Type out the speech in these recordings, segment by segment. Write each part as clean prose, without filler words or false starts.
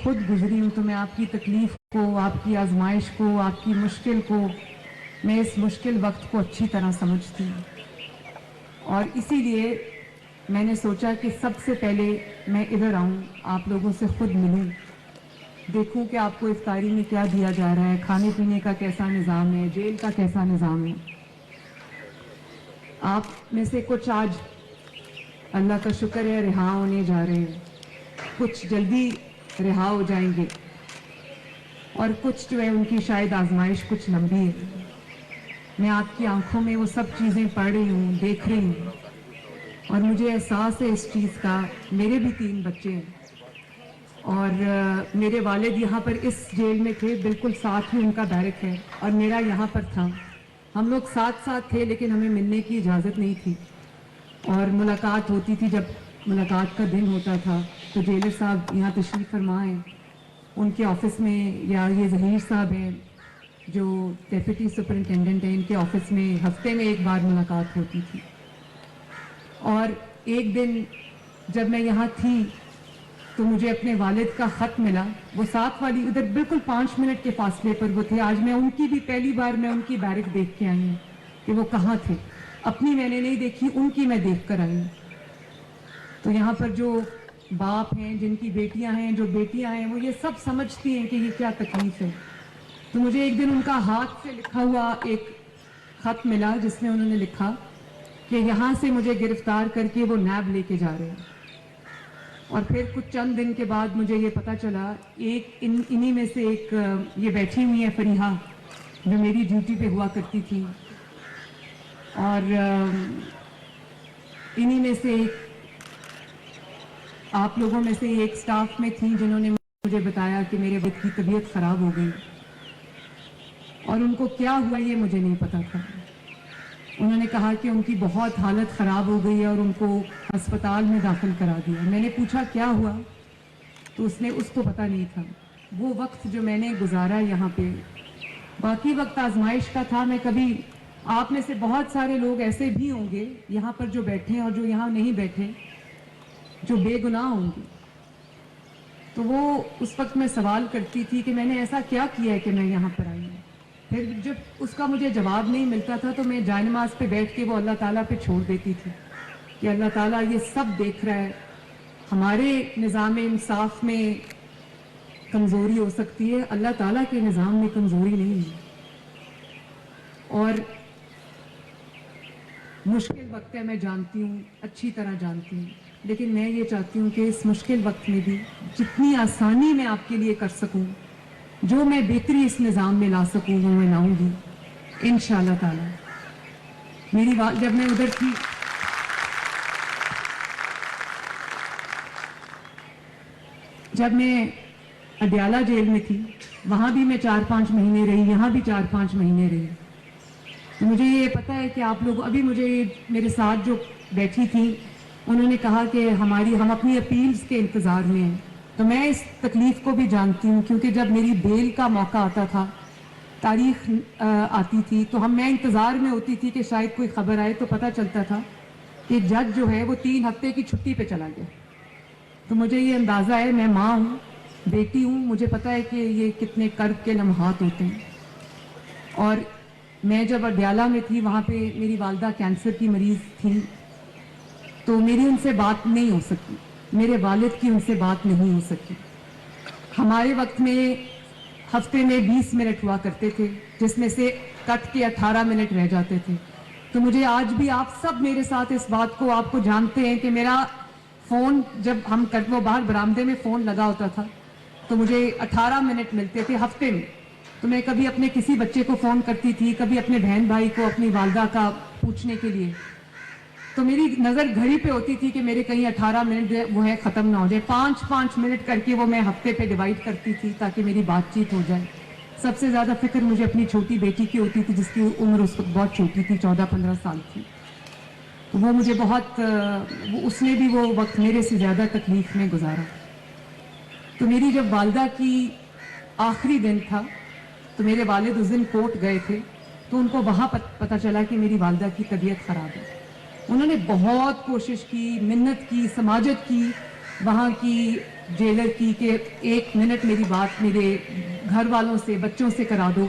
خود گزری ہوں تو میں آپ کی تکلیف کو، آپ کی آزمائش کو، آپ کی مشکل کو، میں اس مشکل وقت کو اچھی طرح سمجھتی ہوں، اور اسی لیے میں نے سوچا کہ سب سے پہلے میں ادھر آؤں، آپ لوگوں سے خود ملوں، دیکھوں کہ آپ کو افطاری میں کیا دیا جا رہا ہے، کھانے پینے کا کیسا نظام ہے، جیل کا کیسا نظام ہے۔ آپ میں سے کچھ آج اللہ کا شکر ہے رہا ہونے جا رہے ہیں، کچھ جلدی رہا ہو جائیں گے، اور کچھ جو ہے ان کی شاید آزمائش کچھ لمبی ہے۔ میں آپ کی آنکھوں میں وہ سب چیزیں پڑھ رہی ہوں، دیکھ رہی ہوں، اور مجھے احساس ہے اس چیز کا۔ میرے بھی 3 بچے ہیں، اور میرے والد یہاں پر اس جیل میں تھے، بالکل ساتھ ہی ان کا بیرک ہے، اور میرا یہاں پر تھا۔ ہم لوگ ساتھ ساتھ تھے، لیکن ہمیں ملنے کی اجازت نہیں تھی، اور ملاقات ہوتی تھی جب ملاقات کا دن ہوتا تھا تو جیلر صاحب یہاں تشریف فرما ہیں، ان کے آفس میں، یا یہ ظہیر صاحب ہیں جو ڈیپٹی سپرنٹینڈنٹ ہیں، ان کے آفس میں ہفتے میں ایک بار ملاقات ہوتی تھی۔ اور ایک دن جب میں یہاں تھی تو مجھے اپنے والد کا خط ملا، وہ ساتھ والی ادھر بالکل 5 منٹ کے فاصلے پر وہ تھے۔ آج میں ان کی بھی پہلی بار میں ان کی بیرک دیکھ کے آئی ہوں کہ وہ کہاں تھے، اپنی میں نے نہیں دیکھی، ان کی میں دیکھ کر آئی ہوں۔ تو یہاں پر جو باپ ہیں، جن کی بیٹیاں ہیں، جو بیٹیاں ہیں، وہ یہ سب سمجھتی ہیں کہ یہ کیا تکلیف ہے۔ تو مجھے ایک دن ان کا ہاتھ سے لکھا ہوا ایک خط ملا، جس میں انہوں نے لکھا کہ یہاں سے مجھے گرفتار کر کے وہ نیب لے کے جا رہے ہیں۔ اور پھر کچھ چند دن کے بعد مجھے یہ پتا چلا، انہی میں سے ایک یہ بیٹھی ہوئی ہے فریحہ، جو میری ڈیوٹی پہ ہوا کرتی تھی، اور انہی میں سے ایک آپ لوگوں میں سے ایک سٹاف میں تھی جنہوں نے مجھے بتایا کہ میرے والد کی طبیعت خراب ہو گئی، اور ان کو کیا ہوا یہ مجھے نہیں پتا تھا۔ انہوں نے کہا کہ ان کی بہت حالت خراب ہو گئی ہے اور ان کو ہسپتال میں داخل کرا دیا۔ میں نے پوچھا کیا ہوا، تو اس کو پتا نہیں تھا۔ وہ وقت جو میں نے گزارا یہاں پہ، باقی وقت آزمائش کا تھا۔ میں کبھی، آپ میں سے بہت سارے لوگ ایسے بھی ہوں گے یہاں پر جو بیٹھے اور جو یہاں نہیں بیٹھے، جو بے گناہ ہوں گے، تو وہ اس وقت میں سوال کرتی تھی کہ میں نے ایسا کیا کیا ہے کہ میں یہاں پر آئی ہوں۔ پھر جب اس کا مجھے جواب نہیں ملتا تھا تو میں جائے نماز پہ بیٹھ کے وہ اللہ تعالیٰ پہ چھوڑ دیتی تھی کہ اللہ تعالیٰ یہ سب دیکھ رہا ہے، ہمارے نظام انصاف میں کمزوری ہو سکتی ہے، اللہ تعالیٰ کے نظام میں کمزوری نہیں ہے۔ اور مشکل وقت ہے، میں جانتی ہوں، اچھی طرح جانتی ہوں، لیکن میں یہ چاہتی ہوں کہ اس مشکل وقت میں بھی جتنی آسانی میں آپ کے لیے کر سکوں، جو میں بہتری اس نظام میں لا سکوں وہ میں لاؤں گی انشاءاللہ تعالی۔ جب میں ادھر تھی، جب میں اڈیالہ جیل میں تھی، وہاں بھی میں 4-5 مہینے رہی، یہاں بھی 4-5 مہینے رہی، تو مجھے یہ پتا ہے کہ آپ لوگ ابھی مجھے میرے ساتھ جو بیٹھی تھی، انہوں نے کہا کہ ہم اپنی اپیلز کے انتظار میں ہیں، تو میں اس تکلیف کو بھی جانتی ہوں، کیونکہ جب میری بیل کا موقع آتا تھا، تاریخ آتی تھی، تو میں انتظار میں ہوتی تھی کہ شاید کوئی خبر آئے، تو پتہ چلتا تھا کہ جج جو ہے وہ 3 ہفتے کی چھٹی پہ چلا گیا۔ تو مجھے یہ اندازہ ہے، میں ماں ہوں، بیٹی ہوں، مجھے پتا ہے کہ یہ کتنے کرب کے لمحات ہوتے ہیں۔ اور میں جب اڈیالہ میں تھی، وہاں پہ میری والدہ کینسر کی مریض تھی، تو میری ان سے بات نہیں ہو سکی، میرے والد کی ان سے بات نہیں ہو سکی۔ ہمارے وقت میں ہفتے میں 20 منٹ ہوا کرتے تھے، جس میں سے کٹ کے 18 منٹ رہ جاتے تھے۔ تو مجھے آج بھی، آپ سب میرے ساتھ اس بات کو آپ کو جانتے ہیں کہ میرا فون، جب وہ باہر برآمدے میں فون لگا ہوتا تھا تو مجھے 18 منٹ ملتے تھے ہفتے میں۔ تو میں کبھی اپنے کسی بچے کو فون کرتی تھی، کبھی اپنے بہن بھائی کو، اپنی والدہ کا پوچھنے کے لیے، تو میری نظر گھڑی پہ ہوتی تھی کہ میرے کہیں 18 منٹ وہ ہے ختم نہ ہو جائے۔ 5-5 منٹ کر کے وہ میں ہفتے پہ ڈیوائیڈ کرتی تھی تاکہ میری بات چیت ہو جائے۔ سب سے زیادہ فکر مجھے اپنی چھوٹی بیٹی کی ہوتی تھی، جس کی عمر اس وقت بہت چھوٹی تھی، 14-15 سال تھی۔ تو وہ مجھے بہت، اس نے بھی وہ وقت میرے سے زیادہ تکلیف میں گزارا۔ تو میری جب والدہ کی آخری دن تھا، تو میرے والد اس دن کورٹ گئے تھے، تو ان کو وہاں پتہ چلا کہ میری والدہ کی طبیعت خراب ہے۔ انہوں نے بہت کوشش کی، منت کی، سماجت کی، وہاں کی جیلر کی کہ 1 منٹ میری بات میرے گھر والوں سے بچوں سے کرا دو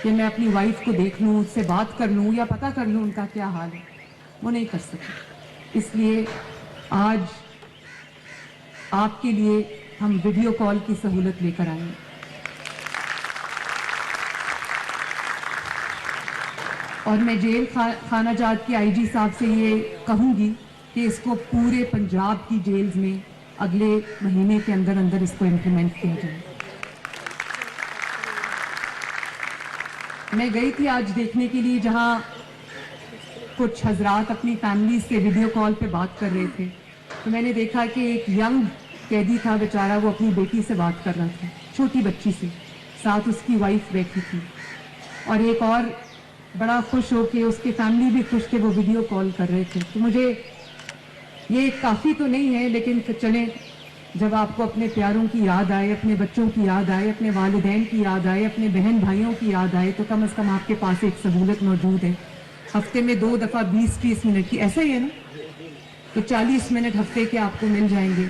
کہ میں اپنی وائف کو دیکھ لوں, اس سے بات کر لوں یا پتہ کر لوں ان کا کیا حال ہے, وہ نہیں کر سکے. اس لیے آج آپ کے لیے ہم ویڈیو کال کی سہولت لے کر آئے ہیں. اور میں جیل خانہ جات کے آئی جی صاحب سے یہ کہوں گی کہ اس کو پورے پنجاب کی جیلز میں اگلے مہینے کے اندر اندر اس کو امپلیمنٹ کیا جائے. میں گئی تھی آج دیکھنے کے لیے جہاں کچھ حضرات اپنی فیملی سے ویڈیو کال پہ بات کر رہے تھے, تو میں نے دیکھا کہ ایک ینگ قیدی تھا بیچارہ, وہ اپنی بیٹی سے بات کر رہا تھا, چھوٹی بچی سے, ساتھ اس کی وائف بیٹھی تھی, اور ایک اور بڑا خوش ہو کے اس کی فیملی بھی خوش کہ وہ ویڈیو کال کر رہے تھے. تو مجھے یہ کافی تو نہیں ہے, لیکن چلیں جب آپ کو اپنے پیاروں کی یاد آئے, اپنے بچوں کی یاد آئے, اپنے والدین کی یاد آئے, اپنے بہن بھائیوں کی یاد آئے, تو کم از کم آپ کے پاس ایک سہولت موجود ہے. ہفتے میں 2 دفعہ 20-30 منٹ کی, ایسا ہی ہے نا, تو 40 منٹ ہفتے کے آپ کو مل جائیں گے.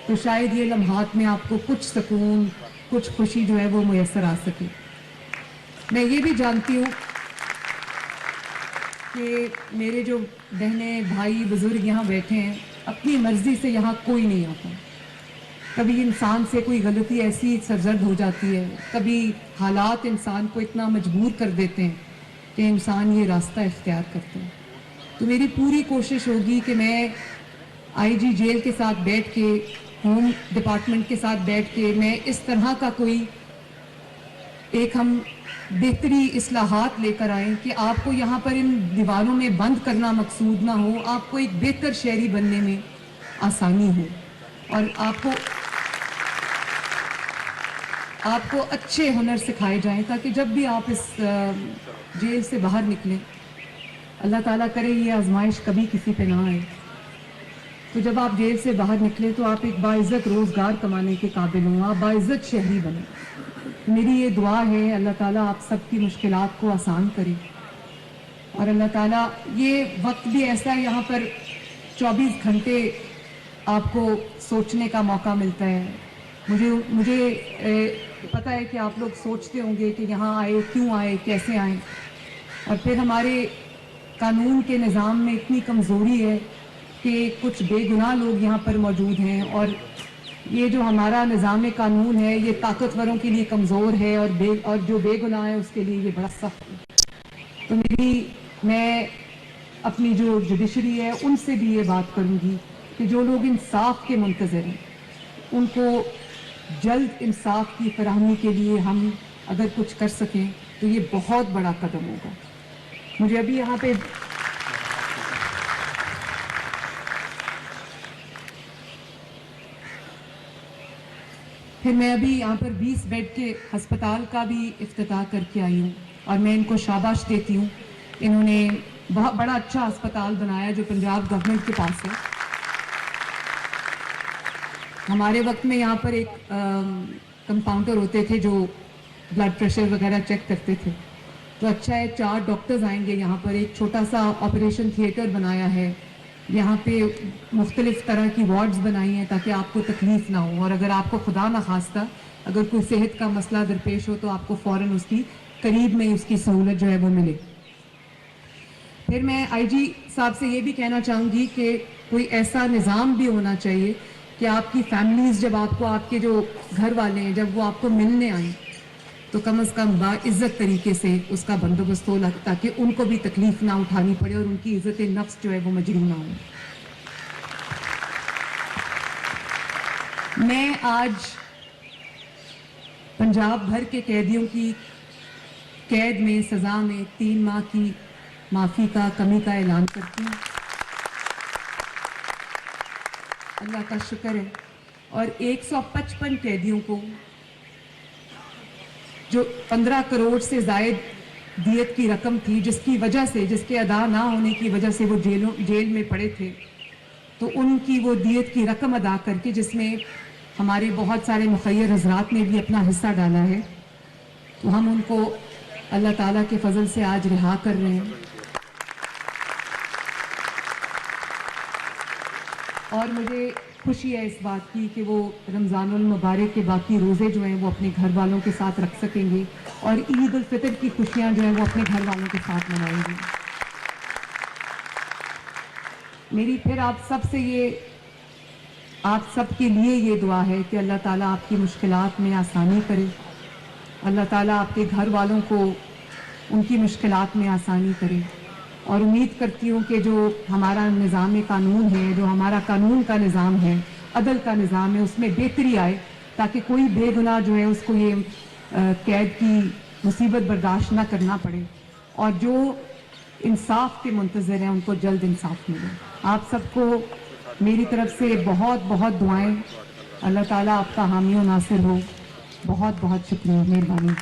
تو شاید یہ لمحات میں آپ کو کچھ سکون, کچھ خوشی جو ہے وہ میسر آ سکے. میں یہ بھی جانتی ہوں کہ میرے جو بہنیں بھائی بزرگ یہاں بیٹھے ہیں, اپنی مرضی سے یہاں کوئی نہیں آتا. کبھی انسان سے کوئی غلطی ایسی سرزد ہو جاتی ہے, کبھی حالات انسان کو اتنا مجبور کر دیتے ہیں کہ انسان یہ راستہ اختیار کرتا ہے. تو میری پوری کوشش ہوگی کہ میں آئی جی جیل کے ساتھ بیٹھ کے, ہوم ڈپارٹمنٹ کے ساتھ بیٹھ کے, میں اس طرح کا کوئی ایک ہم بہتری اصلاحات لے کر آئیں کہ آپ کو یہاں پر ان دیواروں میں بند کرنا مقصود نہ ہو, آپ کو ایک بہتر شہری بننے میں آسانی ہو, اور آپ کو اچھے ہنر سکھائے جائیں, تاکہ جب بھی آپ اس جیل سے باہر نکلیں, اللہ تعالیٰ کرے یہ آزمائش کبھی کسی پہ نہ آئے, تو جب آپ جیل سے باہر نکلیں تو آپ ایک باعزت روزگار کمانے کے قابل ہوں, آپ باعزت شہری بنیں. میری یہ دعا ہے, اللہ تعالیٰ آپ سب کی مشکلات کو آسان کرے, اور اللہ تعالیٰ یہ وقت بھی ایسا ہے, یہاں پر 24 گھنٹے آپ کو سوچنے کا موقع ملتا ہے. مجھے پتہ ہے کہ آپ لوگ سوچتے ہوں گے کہ یہاں آئے, کیوں آئے, کیسے آئیں, اور پھر ہمارے قانون کے نظام میں اتنی کمزوری ہے کہ کچھ بے گناہ لوگ یہاں پر موجود ہیں, اور یہ جو ہمارا نظام قانون ہے یہ طاقتوروں کے لیے کمزور ہے, اور جو بے گناہ ہے اس کے لیے یہ بڑا سخت ہے. تو میں اپنی جو جوڈیشری ہے ان سے بھی یہ بات کروں گی کہ جو لوگ انصاف کے منتظر ہیں, ان کو جلد انصاف کی فراہمی کے لیے ہم اگر کچھ کر سکیں تو یہ بہت بڑا قدم ہوگا. مجھے ابھی یہاں پہ پھر میں ابھی یہاں پر 20 بیڈ کے ہسپتال کا بھی افتتاح کر کے آئی ہوں, اور میں ان کو شاباش دیتی ہوں. انہوں نے بہت بڑا اچھا ہسپتال بنایا جو پنجاب گورنمنٹ کے پاس ہے. ہمارے وقت میں یہاں پر ایک کمپاؤنڈر ہوتے تھے جو بلڈ پریشر وغیرہ چیک کرتے تھے, تو اچھا ہے 4 ڈاکٹرز آئیں گے یہاں پر. ایک چھوٹا سا آپریشن تھیٹر بنایا ہے یہاں پہ, مختلف طرح کی وارڈز بنائی ہیں تاکہ آپ کو تکلیف نہ ہو, اور اگر آپ کو خدا نخواستہ اگر کوئی صحت کا مسئلہ درپیش ہو تو آپ کو فوراً اس کی قریب میں اس کی سہولت جو ہے وہ ملے. پھر میں آئی جی صاحب سے یہ بھی کہنا چاہوں گی کہ کوئی ایسا نظام بھی ہونا چاہیے کہ آپ کی فیملیز, جب آپ کو آپ کے جو گھر والے ہیں جب وہ آپ کو ملنے آئیں تو کم از کم باعزت طریقے سے اس کا بندوبست ہو, تاکہ ان کو بھی تکلیف نہ اٹھانی پڑے اور ان کی عزت نفس جو ہے وہ مجروح نہ ہو. میں آج پنجاب بھر کے قیدیوں کی قید میں سزا میں 3 ماہ کی معافی کا, کمی کا اعلان کرتی ہوں. اللہ کا شکر ہے. اور 155 قیدیوں کو جو 15 کروڑ سے زائد دیت کی رقم تھی, جس کی وجہ سے, جس کے ادا نہ ہونے کی وجہ سے وہ جیل میں پڑے تھے, تو ان کی وہ دیت کی رقم ادا کر کے, جس میں ہمارے بہت سارے مخیر حضرات نے بھی اپنا حصہ ڈالا ہے, تو ہم ان کو اللہ تعالیٰ کے فضل سے آج رہا کر رہے ہیں. اور مجھے خوشی ہے اس بات کی کہ وہ رمضان المبارک کے باقی روزے جو ہیں وہ اپنے گھر والوں کے ساتھ رکھ سکیں گے اور عید الفطر کی خوشیاں جو ہیں وہ اپنے گھر والوں کے ساتھ منائیں گے. میری پھر آپ سب کے لیے یہ دعا ہے کہ اللہ تعالیٰ آپ کی مشکلات میں آسانی کرے, اللہ تعالیٰ آپ کے گھر والوں کو ان کی مشکلات میں آسانی کرے, اور امید کرتی ہوں کہ جو ہمارا نظام قانون ہے, جو ہمارا قانون کا نظام ہے, عدل کا نظام ہے, اس میں بہتری آئے تاکہ کوئی بے گناہ جو ہے اس کو یہ قید کی مصیبت برداشت نہ کرنا پڑے, اور جو انصاف کے منتظر ہیں ان کو جلد انصاف ملے. آپ سب کو میری طرف سے بہت بہت دعائیں. اللہ تعالیٰ آپ کا حامی و ناصر ہو. بہت بہت شکریہ, مہربانی.